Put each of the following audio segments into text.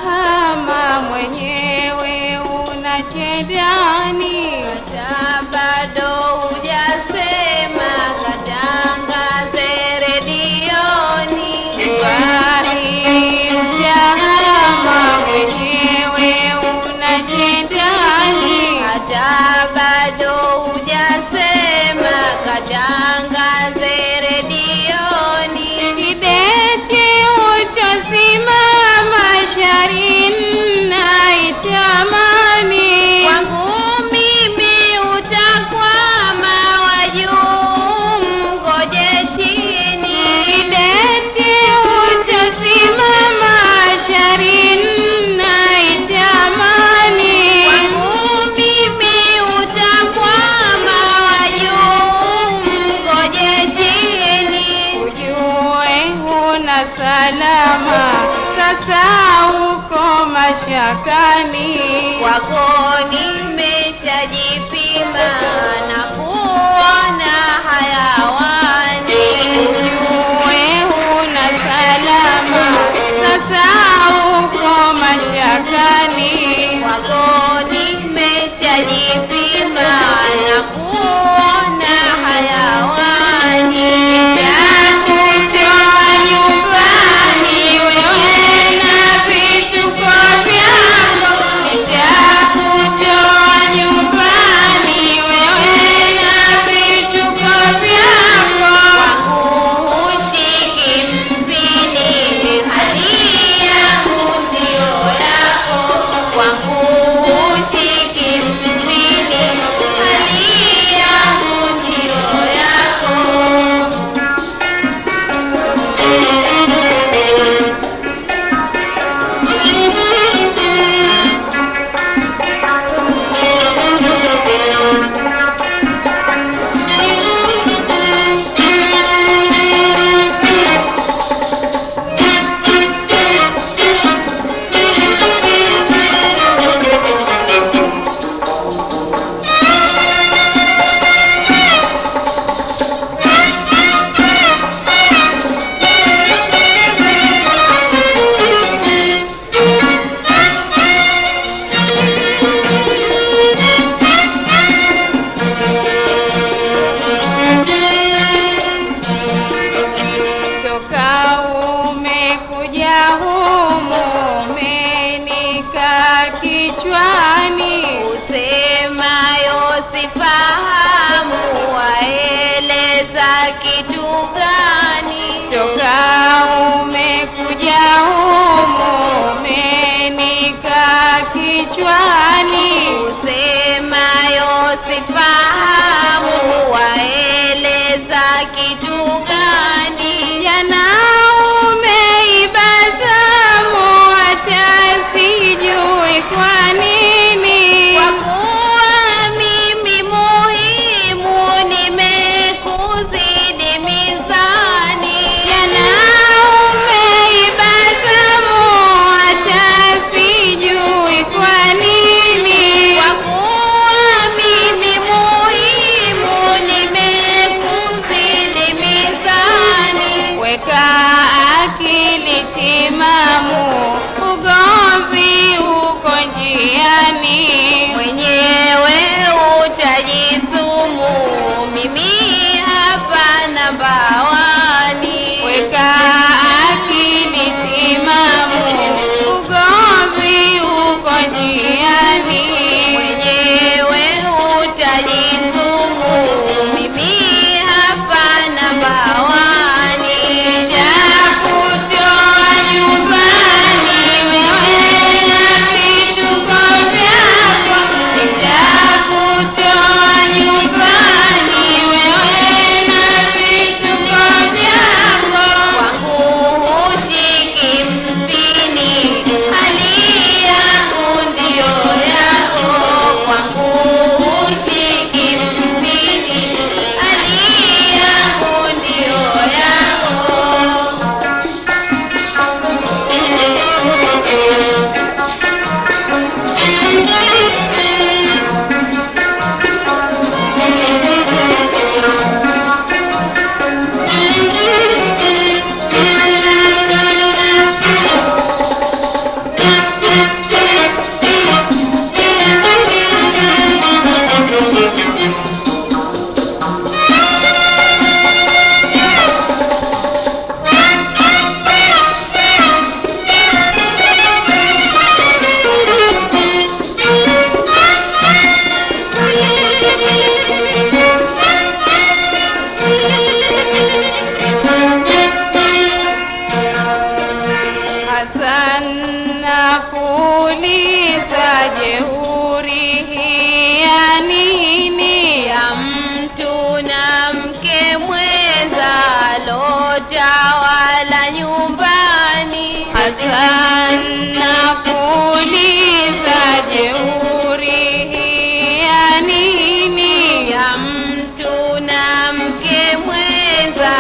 Hama mwenyewe unachedani, hata bado hujasema katangaze redioni. Wahi ujahama mwenyewe unachedani, hata bado hujasema katangaze redioni. Kidete utasimama sharini na itamani, Kwangu mimi utakwama, wajuu mgoje chini. kidete utasimama sharini na itamani, Kwangu mimi utakwama, wajuu mgoje chini. ujue huna salama, sasa uko mashakani. Kwako nimeshajipima na kuona hayawani. Ujue huna salama, sasa uko mashakani. Kwako nimeshajipima na kuona hayawani. Nitakutoa nyumbani wewe na vituko vyako, nitakutoa nyumbani wewe na vituko vyako. Kwangu hushiki mpini, hali yangu ndio yako. Kwangu hushiki mpini, hali yangu ndio yako. Toka umekuja humu umenika kichwani, Usemayo sifahamu, waeleza kitu gani? toka umekuja humu umenika kichwani. Usemayo sifahamu, waeleza kitu gani? Jana umeiba zamu, hata sijui kwa nini. Kwa kuwa mimi muhimu, nimekuzidi mizani. Jana umeiba zamu, hata sijui kwa nini. lotawala nyumbani. Hasan nakuuliza, jeuri hii ya nini? Ya mtu na mke mwenza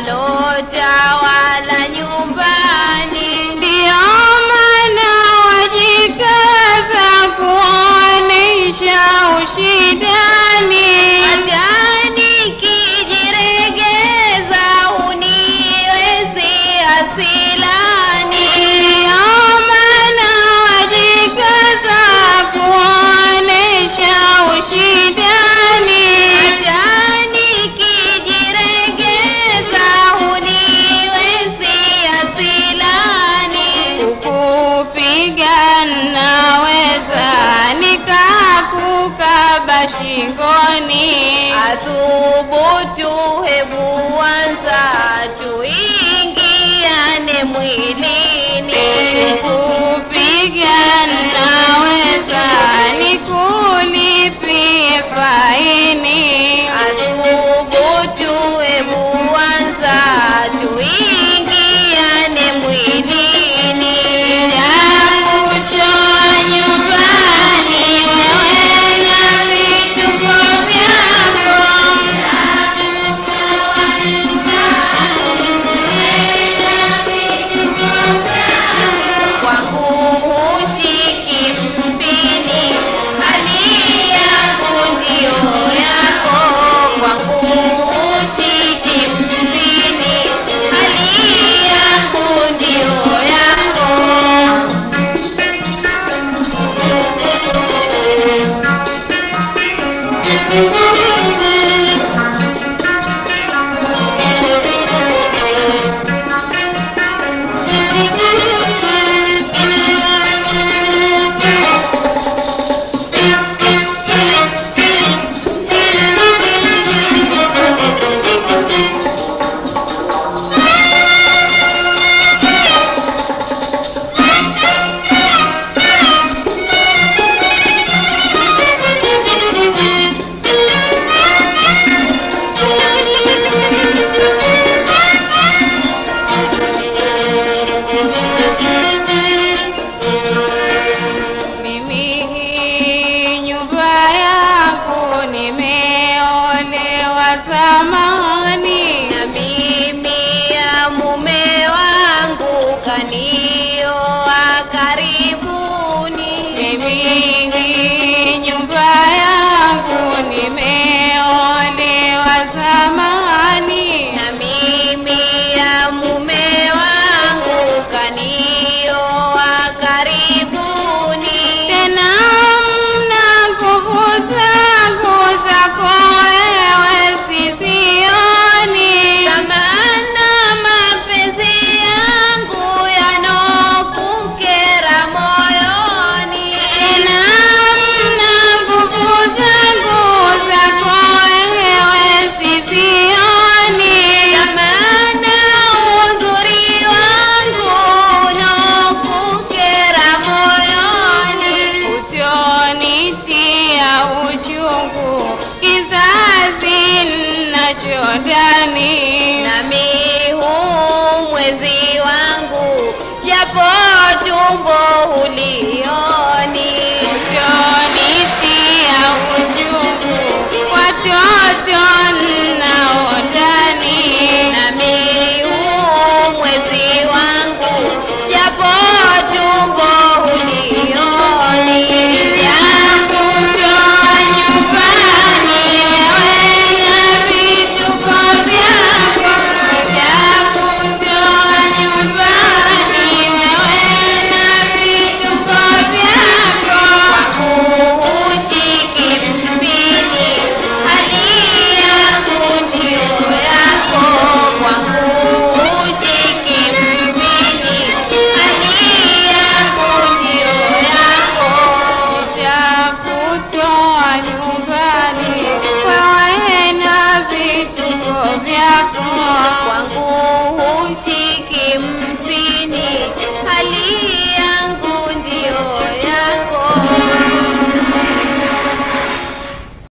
lotawala nyumbani. Ndio maana wajikaza kuonesha ushindani. Hata nikijiregeza huniwezi asilani. Ndio maana wajikaza kuonesha ushindani. Hata nikijiregeza huniwezi asilani. Kukupiga naweza nikakukaba shingoni. Athubutu, hebu anza tuingiane mwilini. Kukupiga naweza nikulipie faini. Athubutu, hebu anza tuingiane mwilini. Jakutoa nyumbani wewe na vituko vyako. Kwangu hushiki mpini, hali yangu ndio yako. Kwangu hushiki mpini, hali yangu ndio yako. Mimi hii nyumba yangu nimeolewa zamani. Na mimi ya mume wangu kanioa karibuni. Mimi hii nyumba yangu nimeolewa zamani. Na mimi ya mume wangu kanioa karibuni. Tena mna nguvu zangu zako wewe sizioni. Samana mapenzi yangu yanokukera moyoni. Tena mna nguvu zangu zako wewe sizioni. Samana uzuri wangu unokukera moyoni. Utonitia uchungu kizazi nacho ndani. Nami huu mwezi wangu japo tumbo